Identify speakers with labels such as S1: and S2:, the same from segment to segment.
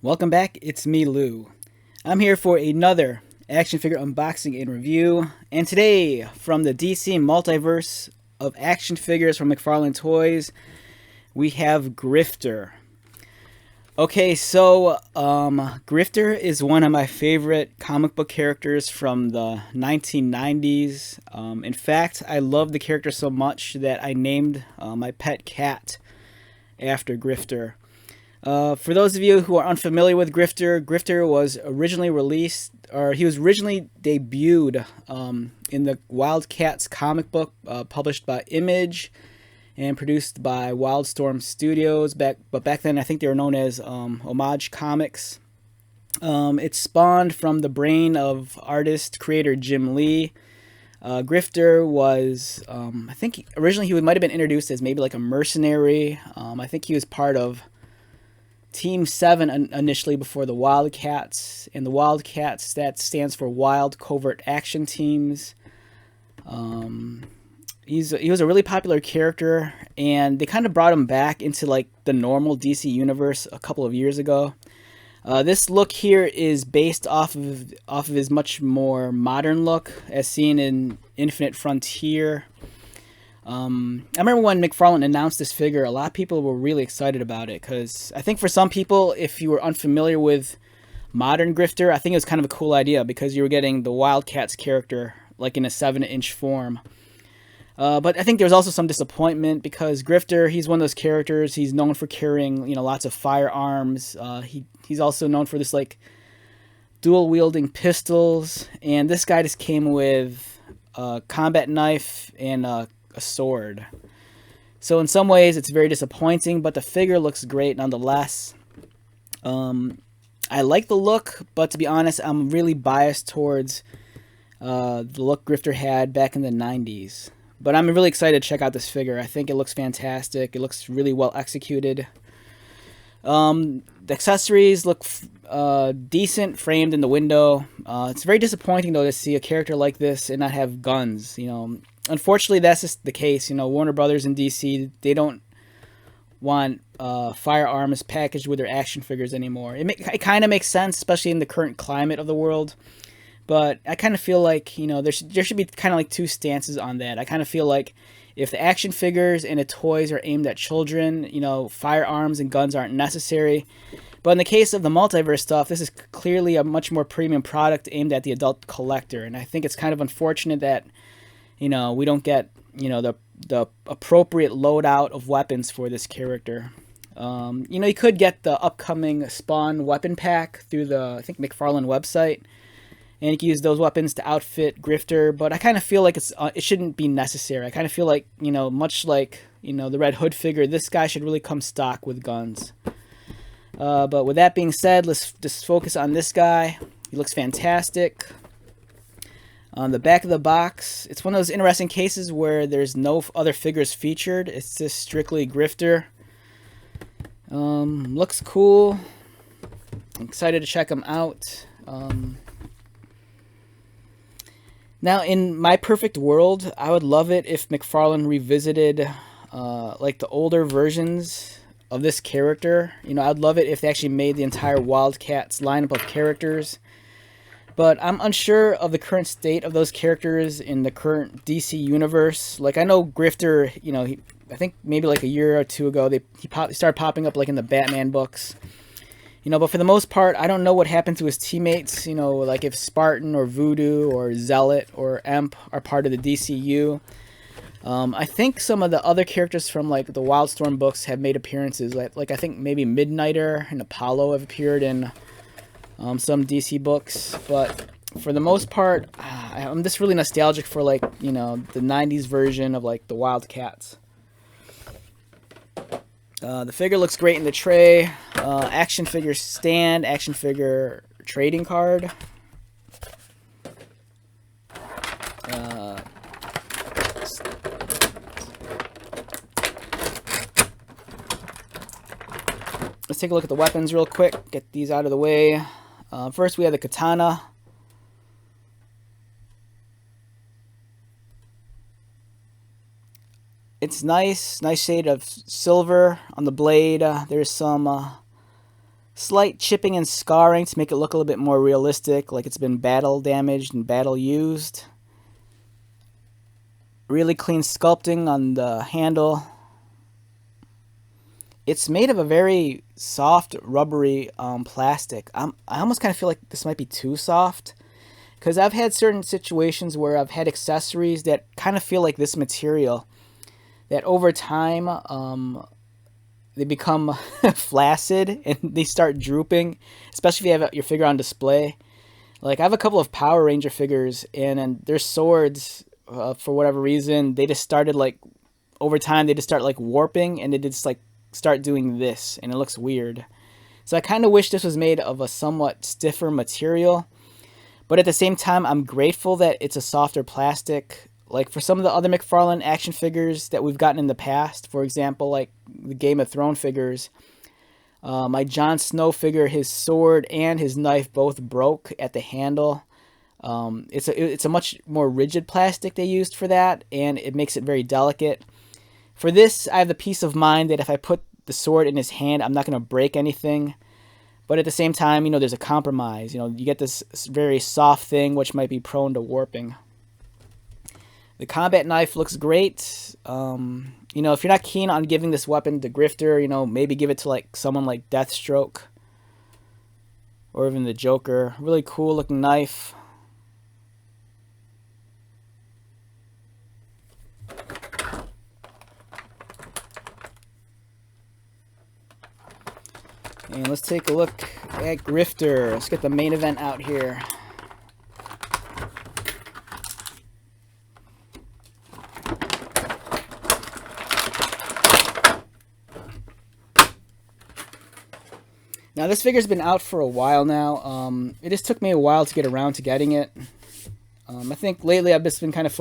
S1: Welcome back, it's me, Lou. I'm here for another action figure unboxing and review, and today, from the DC Multiverse of action figures from McFarlane Toys, we have Grifter. Okay, so Grifter is one of my favorite comic book characters from the 1990s. In fact, I love the character so much that I named my pet cat after Grifter. For those of you who are unfamiliar with Grifter, Grifter was originally released, or he was originally debuted in the Wildcats comic book published by Image and produced by Wildstorm Studios. But back then I think they were known as Homage Comics. It spawned from the brain of artist-creator Jim Lee. Grifter was, I think originally he might have been introduced as maybe like a mercenary. I think he was part of Team 7 initially before the Wildcats, and the Wildcats, that stands for Wild Covert Action Teams. He was a really popular character, and they kind of brought him back into like the normal DC universe a couple of years ago. This look here is based off of his much more modern look, as seen in Infinite Frontier. I remember when McFarlane announced this figure, a lot of people were really excited about it, because I think for some people, if you were unfamiliar with modern Grifter, I think it was kind of a cool idea, because you were getting the Wildcats character like in a 7-inch form. But I think there was also some disappointment, because Grifter, he's one of those characters, he's known for carrying, lots of firearms. He's also known for this like dual wielding pistols, and this guy just came with a combat knife and a sword. So in some ways it's very disappointing, but the figure looks great nonetheless. I like the look, but to be honest, I'm really biased towards the look Grifter had back in the 90s. But I'm really excited to check out this figure. I think it looks fantastic. It looks really well executed. The accessories look decent, framed in the window. It's very disappointing though to see a character like this and not have guns. Unfortunately, that's just the case. Warner Brothers and DC, they don't want firearms packaged with their action figures anymore. It kind of makes sense, especially in the current climate of the world. But I kind of feel like, there should be kind of like two stances on that. I kind of feel like if the action figures and the toys are aimed at children, firearms and guns aren't necessary. But in the case of the Multiverse stuff, this is clearly a much more premium product aimed at the adult collector. And I think it's kind of unfortunate that, we don't get, the appropriate loadout of weapons for this character. You could get the upcoming Spawn weapon pack through the, I think, McFarlane website, and you can use those weapons to outfit Grifter, but I kind of feel like it shouldn't be necessary. I kind of feel like, much like, the Red Hood figure, this guy should really come stock with guns. But with that being said, let's just focus on this guy. He looks fantastic. On the back of the box, it's one of those interesting cases where there's no other figures featured. It's just strictly Grifter. Looks cool. I'm excited to check him out. Now, in my perfect world, I would love it if McFarlane revisited like the older versions of this character. I'd love it if they actually made the entire Wildcats lineup of characters. But I'm unsure of the current state of those characters in the current DC universe. Like, I know Grifter, I think maybe like a year or two ago, he started popping up like in the Batman books. But for the most part, I don't know what happened to his teammates. Like if Spartan or Voodoo or Zealot or Emp are part of the DCU. I think some of the other characters from like the Wildstorm books have made appearances. Like I think maybe Midnighter and Apollo have appeared in some DC books. But for the most part, I'm just really nostalgic for like, the 90s version of like the Wildcats. The figure looks great in the tray. Action figure stand, action figure trading card. Let's take a look at the weapons real quick. Get these out of the way. First, we have the katana. It's nice shade of silver on the blade. There's some Slight chipping and scarring to make it look a little bit more realistic, like it's been battle damaged and battle used. Really clean sculpting on the handle. It's made of a very soft, rubbery plastic. I almost kind of feel like this might be too soft, because I've had certain situations where I've had accessories that kind of feel like this material, that over time they become flaccid and they start drooping, especially if you have your figure on display. Like, I have a couple of Power Ranger figures, and their swords, for whatever reason, they just started, like, over time, they just start, like, warping, and they just, like, start doing this, and it looks weird. So I kind of wish this was made of a somewhat stiffer material, but at the same time, I'm grateful that it's a softer plastic. Like, for some of the other McFarlane action figures that we've gotten in the past, for example, like the Game of Thrones figures, my Jon Snow figure, his sword and his knife both broke at the handle. It's a much more rigid plastic they used for that, and it makes it very delicate. For this, I have the peace of mind that if I put the sword in his hand, I'm not going to break anything. But at the same time, there's a compromise. You get this very soft thing, which might be prone to warping. The combat knife looks great. If you're not keen on giving this weapon to Grifter, maybe give it to like someone like Deathstroke or even the Joker. Really cool looking knife. And let's take a look at Grifter. Let's get the main event out here. Now, this figure's been out for a while now. It just took me a while to get around to getting it. I think lately I've just been kind of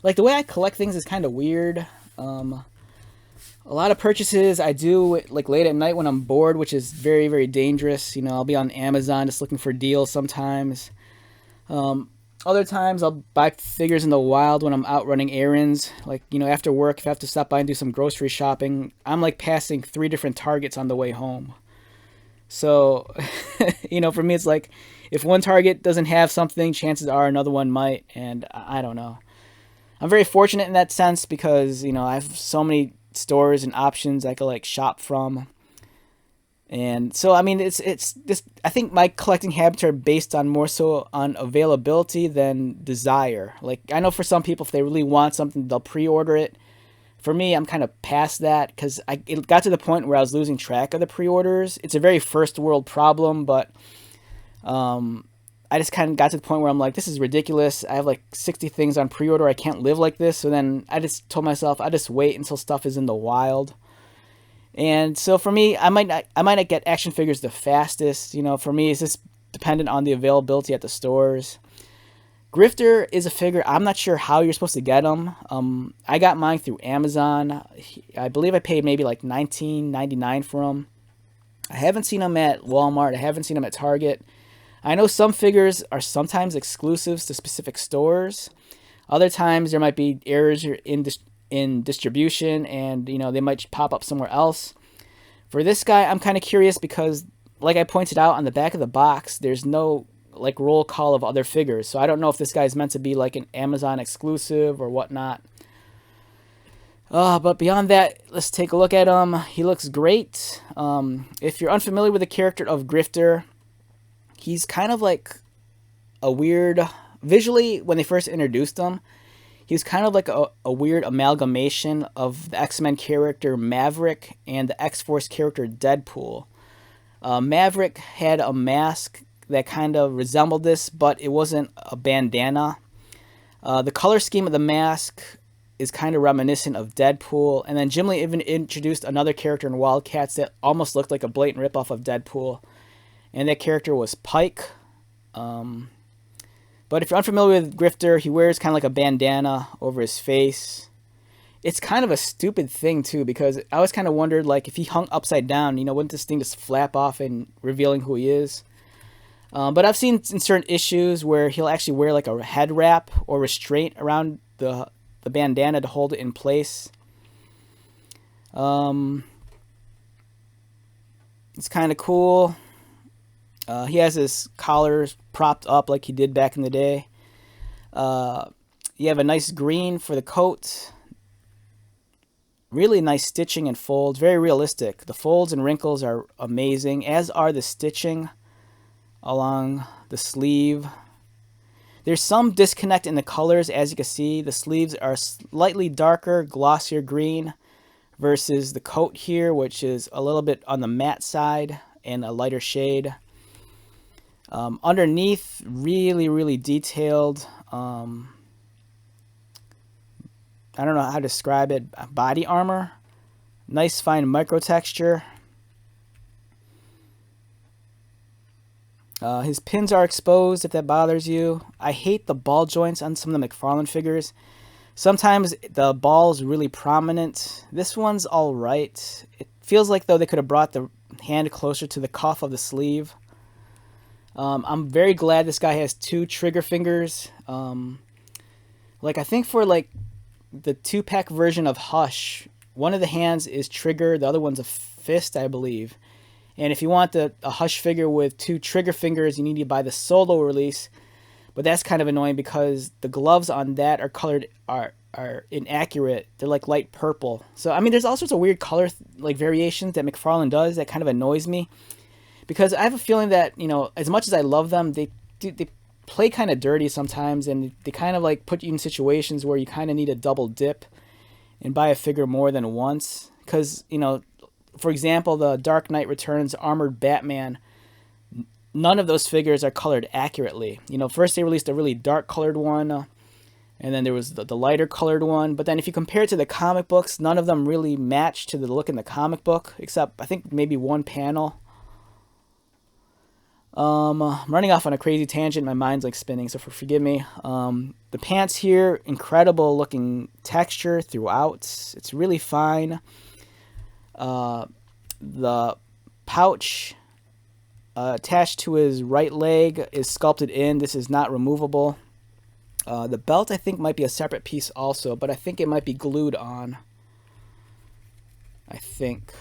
S1: like, the way I collect things is kind of weird. A lot of purchases I do like late at night when I'm bored, which is very, very dangerous. I'll be on Amazon just looking for deals sometimes. Other times I'll buy figures in the wild when I'm out running errands. Like, after work, if I have to stop by and do some grocery shopping, I'm like passing 3 different Targets on the way home. So, for me, it's like, if one Target doesn't have something, chances are another one might, and I don't know. I'm very fortunate in that sense because, I have so many stores and options I could, like, shop from. And so, I mean, it's just, I think my collecting habits are based on more so on availability than desire. Like, I know for some people, if they really want something, they'll pre-order it. For me, I'm kind of past that because it got to the point where I was losing track of the pre-orders. It's a very first world problem, but I just kind of got to the point where I'm like, this is ridiculous. I have like 60 things on pre-order. I can't live like this. So then I just told myself, I just wait until stuff is in the wild. And so for me, I might not get action figures the fastest. For me, it's just dependent on the availability at the stores. Grifter is a figure, I'm not sure how you're supposed to get them. I got mine through Amazon. I believe I paid maybe like $19.99 for them. I haven't seen them at Walmart. I haven't seen them at Target. I know some figures are sometimes exclusives to specific stores. Other times there might be errors in distribution, and they might pop up somewhere else. For this guy, I'm kind of curious because, like I pointed out on the back of the box, there's no like roll call of other figures, so I don't know if this guy's meant to be like an Amazon exclusive or whatnot. But beyond that, let's take a look at him. He looks great. If you're unfamiliar with the character of Grifter, he's kind of like a weird, visually when they first introduced him, he was kind of like a weird amalgamation of the X-Men character Maverick and the X-Force character Deadpool. Maverick had a mask that kind of resembled this, but it wasn't a bandana. The color scheme of the mask is kind of reminiscent of Deadpool, and then Jim Lee even introduced another character in Wildcats that almost looked like a blatant ripoff of Deadpool, and that character was Pike. But if you're unfamiliar with Grifter, he wears kind of like a bandana over his face. It's kind of a stupid thing too, because I always kind of wondered, like, if he hung upside down, wouldn't this thing just flap off and revealing who he is? But I've seen in certain issues where he'll actually wear like a head wrap or restraint around the bandana to hold it in place. It's kind of cool. He has his collars propped up like he did back in the day. You have a nice green for the coat. Really nice stitching and folds. Very realistic. The folds and wrinkles are amazing, as are the stitching along the sleeve. There's some disconnect in the colors, as you can see. The sleeves are slightly darker, glossier green versus the coat here, which is a little bit on the matte side and a lighter shade. Underneath, really detailed. I don't know how to describe it. Body armor. Nice fine micro texture. His pins are exposed if that bothers you. I hate the ball joints on some of the McFarlane figures. Sometimes the ball's really prominent. This one's alright. It feels like though they could have brought the hand closer to the cuff of the sleeve. I'm very glad this guy has 2 trigger fingers. Like I think for like the 2-pack version of Hush, one of the hands is trigger, the other one's a fist, I believe. And if you want a Hush figure with 2 trigger fingers, you need to buy the solo release. But that's kind of annoying because the gloves on that are colored are inaccurate. They're like light purple. So I mean, there's all sorts of weird color like variations that McFarlane does that kind of annoys me. Because I have a feeling that, you know, as much as I love them, they play kind of dirty sometimes, and they kind of like put you in situations where you kind of need a double dip and buy a figure more than once. Because, you know, for example, the Dark Knight Returns Armored Batman, none of those figures are colored accurately. You know, first they released a really dark colored one, and then there was the lighter colored one. But then if you compare it to the comic books, none of them really match to the look in the comic book, except I think maybe one panel. I'm running off on a crazy tangent. My mind's like spinning, so forgive me. The pants here, incredible looking texture throughout. It's really fine. The pouch attached to his right leg is sculpted in. This is not removable. The belt I think might be a separate piece also, but I think it might be glued on. I think.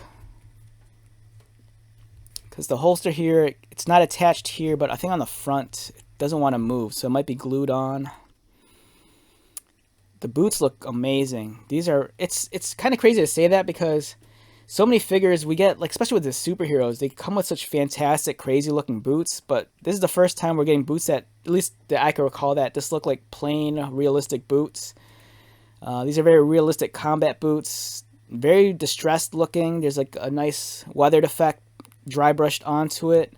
S1: Because the holster here, it's not attached here, but I think on the front, it doesn't want to move, so it might be glued on. The boots look amazing. These are, it's kind of crazy to say that because so many figures we get, like especially with the superheroes, they come with such fantastic, crazy looking boots, but this is the first time we're getting boots that, at least that I can recall, that just look like plain, realistic boots. These are very realistic combat boots, very distressed looking. There's like a nice weathered effect dry brushed onto it.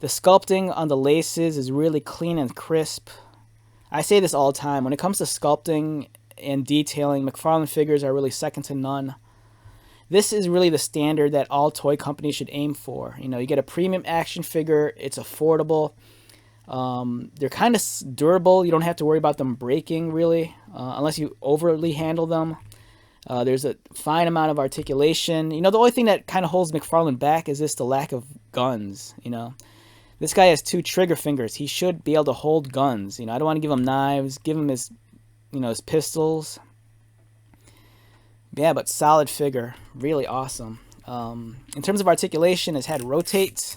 S1: The sculpting on the laces is really clean and crisp. I say this all the time. When it comes to sculpting and detailing, McFarlane figures are really second to none. This is really the standard that all toy companies should aim for. You know, you get a premium action figure, it's affordable. They're kind of durable. You don't have to worry about them breaking, really, unless you overly handle them. There's a fine amount of articulation. You know, the only thing that kind of holds McFarlane back is just the lack of guns, you know. This guy has 2 trigger fingers. He should be able to hold guns. You know, I don't want to give him knives. Give him his, you know, his pistols. Yeah, but solid figure. Really awesome. In terms of articulation, his head rotates.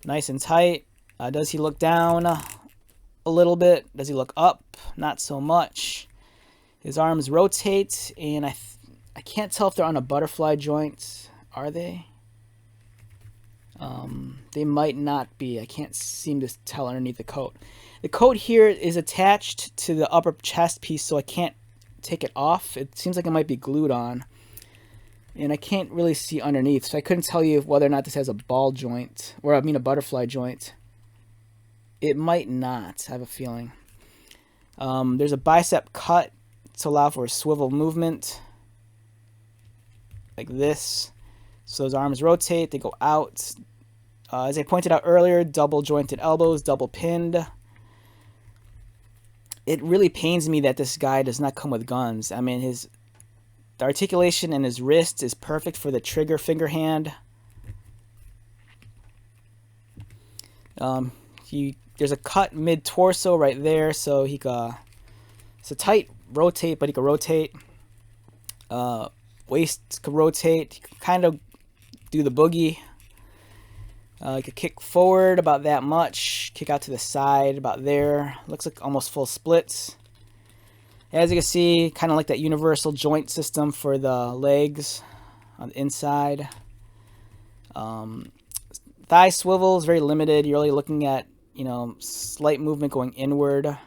S1: Nice and tight. Does he look down a little bit? Does he look up? Not so much. His arms rotate, and I can't tell if they're on a butterfly joint. Are they? They might not be. I can't seem to tell underneath the coat. The coat here is attached to the upper chest piece, so I can't take it off. It seems like it might be glued on. And I can't really see underneath, so I couldn't tell you whether or not this has a ball joint, or I mean a butterfly joint. It might not, I have a feeling. There's a bicep cut to allow for a swivel movement, like this. So his arms rotate, they go out. As I pointed out earlier, double jointed elbows, double pinned. It really pains me that this guy does not come with guns. I mean, the articulation in his wrist is perfect for the trigger finger hand. There's a cut mid-torso right there, so it's a tight rotate, but he can rotate. Waist can rotate. He can kind of do the boogie. You could kick forward about that much, kick out to the side about there. Looks like almost full splits. As you can see, kind of like that universal joint system for the legs on the inside. Thigh swivel is very limited. You're only looking at, slight movement going inward.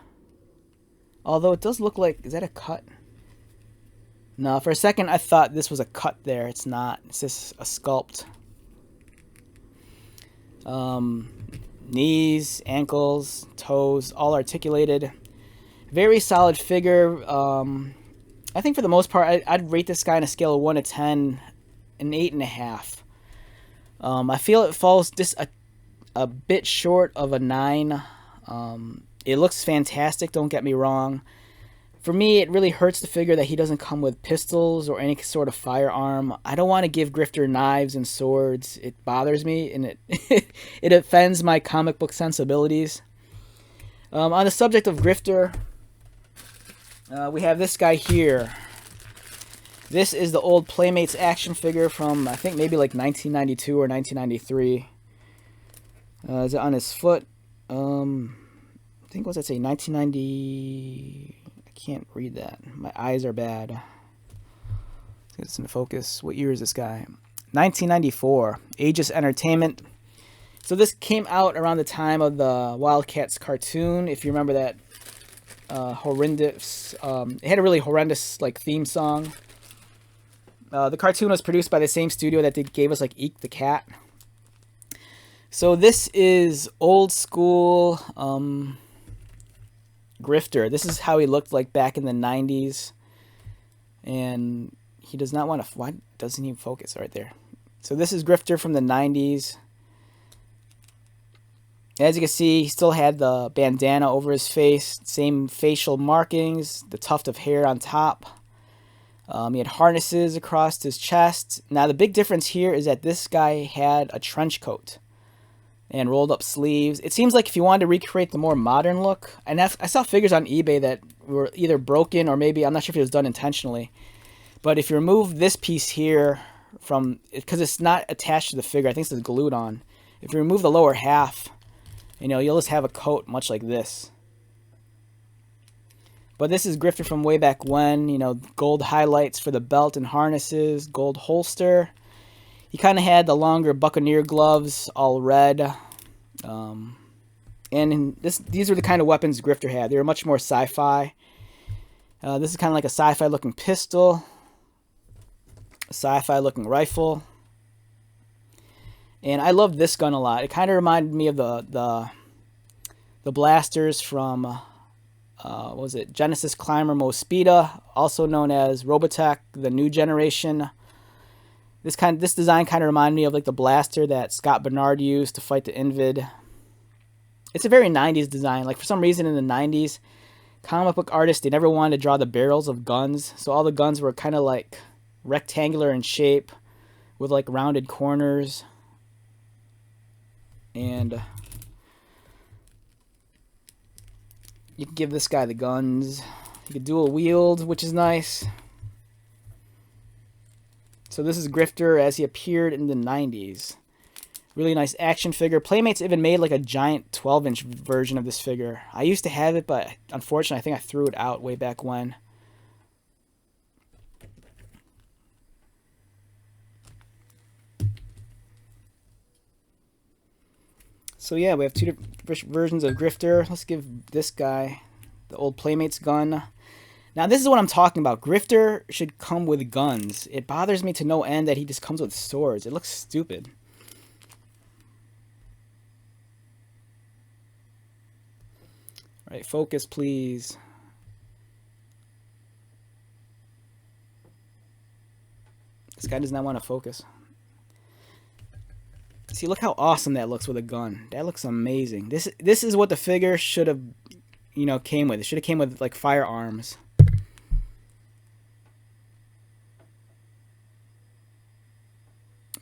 S1: Although it does look like, is that a cut? No, for a second I thought this was a cut there. It's not. It's just a sculpt. Knees, ankles, toes, all articulated. Very solid figure. I think for the most part, I'd rate this guy on a scale of 1 to 10, an 8.5. I feel it falls just a bit short of a 9. It looks fantastic, don't get me wrong. For me, it really hurts the figure that he doesn't come with pistols or any sort of firearm. I don't want to give Grifter knives and swords. It bothers me, and it it offends my comic book sensibilities. On the subject of Grifter, we have this guy here. This is the old Playmates action figure from, I think, maybe like 1992 or 1993. Is it on his foot? I think, what does that say? 1990... I can't read that. My eyes are bad. Let's get this into focus. What year is this guy? 1994. Aegis Entertainment. So this came out around the time of the Wildcats cartoon. If you remember that horrendous... it had a really horrendous theme song. The cartoon was produced by the same studio that gave us Eek the Cat. So this is old school... Grifter. This is how he looked like back in the 90s. And he does not want to... Why doesn't he focus right there? So this is Grifter from the 90s. As you can see, he still had the bandana over his face. Same facial markings. The tuft of hair on top. He had harnesses across his chest. Now the big difference here is that this guy had a trench coat and rolled up sleeves. It seems like if you wanted to recreate the more modern look, and I saw figures on eBay that were either broken or maybe, I'm not sure if it was done intentionally, but if you remove this piece here from, because it's not attached to the figure, I think it's glued on. If you remove the lower half, you'll just have a coat much like this. But this is Grifter from way back when, gold highlights for the belt and harnesses, gold holster. He kind of had the longer buccaneer gloves, all red. And these are the kind of weapons Grifter had. They were much more sci-fi. This is kind of like a sci-fi looking pistol. A sci-fi looking rifle. And I love this gun a lot. It kind of reminded me of the blasters from, what was it? Genesis Climber Mospeada, also known as Robotech, the new generation. This design kind of reminded me of the blaster that Scott Bernard used to fight the Invid. It's a very 90s design. For some reason in the 90s, comic book artists, they never wanted to draw the barrels of guns. So all the guns were kind of rectangular in shape with rounded corners. And you can give this guy the guns. You can dual wield, which is nice. So this is Grifter as he appeared in the 90s. Really nice action figure. Playmates even made a giant 12-inch version of this figure. I used to have it, but unfortunately I think I threw it out way back when. So yeah, we have two different versions of Grifter. Let's give this guy the old Playmates gun. Now, this is what I'm talking about. Grifter should come with guns. It bothers me to no end that he just comes with swords. It looks stupid. All right, focus, please. This guy does not want to focus. See, look how awesome that looks with a gun. That looks amazing. This is what the figure should have, came with. It should have came with, firearms.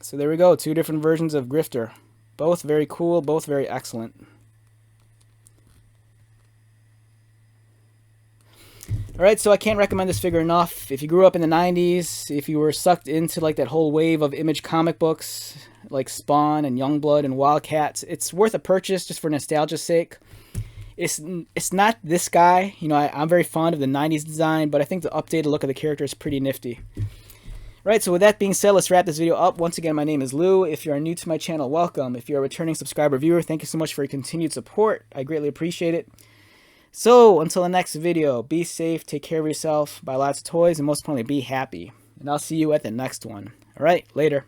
S1: So there we go, two different versions of Grifter. Both very cool, both very excellent. Alright, so I can't recommend this figure enough. If you grew up in the 90s, if you were sucked into that whole wave of Image comic books, like Spawn and Youngblood and Wildcats. It's worth a purchase just for nostalgia's sake. It's not this guy. You know, I'm very fond of the 90s design, but I think the updated look of the character is pretty nifty. Right, so with that being said, let's wrap this video up. Once again, my name is Lou. If you are new to my channel, welcome. If you're a returning subscriber viewer, thank you so much for your continued support. I greatly appreciate it. So, until the next video, be safe, take care of yourself, buy lots of toys, and most importantly, be happy. And I'll see you at the next one. Alright, later.